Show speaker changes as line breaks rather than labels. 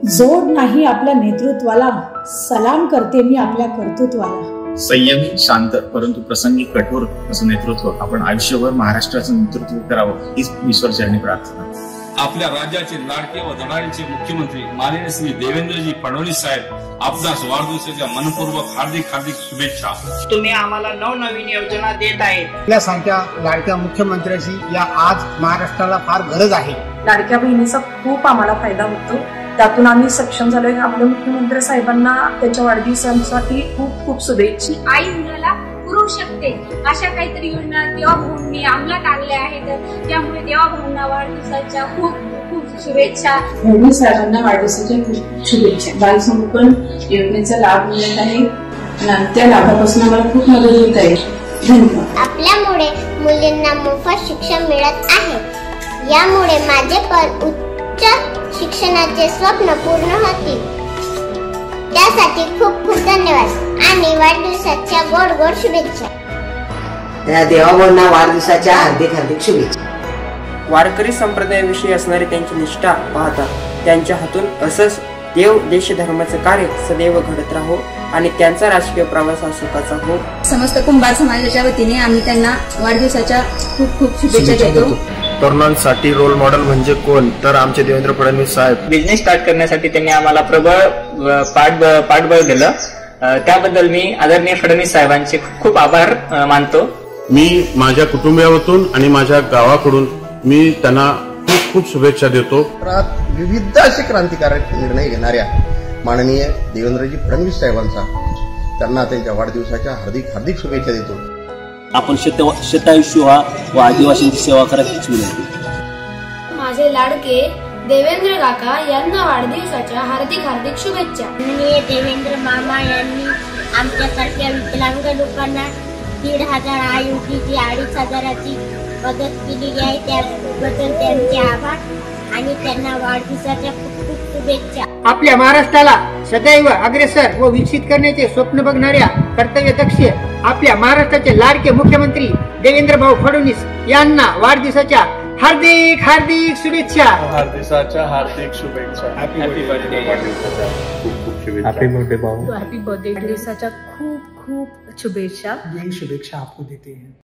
जोड नाही आपल्या नेतृत्वाला, सलाम करते मी आपल्या कर्तृत्वाला।
संयमी, शांत परंतु प्रसंगी कठोर असं नेतृत्व आपण आयुष्यभर महाराष्ट्राचं नेतृत्व करावं हीच ईश्वरचरणी प्रार्थना।
आपल्या राज्याचे लाडके व धडाडीचे मुख्यमंत्री माननीय श्री देवेंद्रजी फडणवीस साहेब आपणास वाढदिवसाच्या मनपूर्वक हार्दिक शुभेच्छा।
तुम्ही आम्हाला नवनवीन योजना देत आहेत।
आपल्यासारख्या लाडक्या मुख्यमंत्र्याची या आज महाराष्ट्राला फार गरज आहे।
लाडक्या बहिणीचा खूप आम्हाला फायदा होतो, त्यातून आम्ही सक्षम झालोय। आपल्या मुख्यमंत्री साहेबांना त्यांच्या वाढदिवसासाठी खूप खूप शुभेच्छा।
आई मुलाला पुरवू शकते अशा काहीतरी योजना देवाभाऊंनी अंमलात आणल्या आहेत, त्यामुळे देवाभाऊंना वाढदिवसाच्या खूप खूप शुभेच्छा।
फडणवीस साहेबांना वाढदिवसाच्या खूप शुभेच्छा। बालसंगोपन योजनेचा लाभ मिळत आहे आणि त्या लाभापासून आम्हाला खूप मदत होत आहे। धन्यवाद।
आपल्यामुळे मुलींना मोफत शिक्षण मिळत आहे, यामुळे माझे पण उच्च शिक्षणाचे स्वप्न पूर्ण होतील। त्यासाठी खूप खूप धन्यवाद आणि वाढदिवसाच्या गोड गोड शुभेच्छा।
त्या देवाभाऊंना वाढदिवसाच्या हार्दिक शुभेच्छा।
वारकरी संप्रदायाविषयी असणारी त्यांची निष्ठा पाहता त्यांच्या हातून असंच देव देश धर्माचं कार्य सदैव घडत राहो आणि त्यांचा राजकीय प्रवास हा सुखाचा हो।
समस्त कुंभार समाजाच्या वतीने आम्ही त्यांना वाढदिवसाच्या खूप खूप शुभेच्छा देतो।
तरुणांसाठी रोल मॉडेल म्हणजे कोण, तर आमचे देवेंद्र फडणवीस साहेब।
बिझनेस स्टार्ट करण्यासाठी त्यांनी आम्हाला प्रबळ पाठबळ दिलं, त्याबद्दल मी आदरणीय फडणवीस साहेबांचे खूप आभार मानतो।
मी माझ्या कुटुंबियातून आणि माझ्या गावाकडून मी त्यांना खूप खूप शुभेच्छा देतो।
विविध असे क्रांतिकारक निर्णय घेणाऱ्या माननीय देवेंद्रजी फडणवीस साहेबांचा त्यांना त्यांच्या वाढदिवसाच्या हार्दिक शुभेच्छा देतो।
आपण शतायुष्य व्हा व आदिवासींची सेवा करा हीच विनंती।
माझे लाडके देवेंद्र काका यांना वाढदिवसाच्या हार्दिक शुभेच्छा।
देवेंद्र मामा यांनी आमच्यासारख्या विकलांग लोकांना 1,500 आयुर्वेदची 2,500ची मदत केलेली आहे, त्याबद्दल त्यांचे आभार आणि त्यांना वाढदिवसाच्या खूप खूप शुभेच्छा।
आपल्या महाराष्ट्राला सदैव अग्रेसर व विकसित करण्याचे स्वप्न बघणाऱ्या कर्तव्यदक्ष आपल्या महाराष्ट्राचे लाडके मुख्यमंत्री देवेंद्र भाऊ फडणवीस यांना वाढदिवसाच्या हार्दिक शुभेच्छा।
वाढदिवसाच्या हार्दिक शुभेच्छा। हॅपी बर्थडे भाऊ।
Happy birthday. वाढदिवसाच्या खूप खूप शुभेच्छा।
यही शुभेच्छा आपको देते हैं।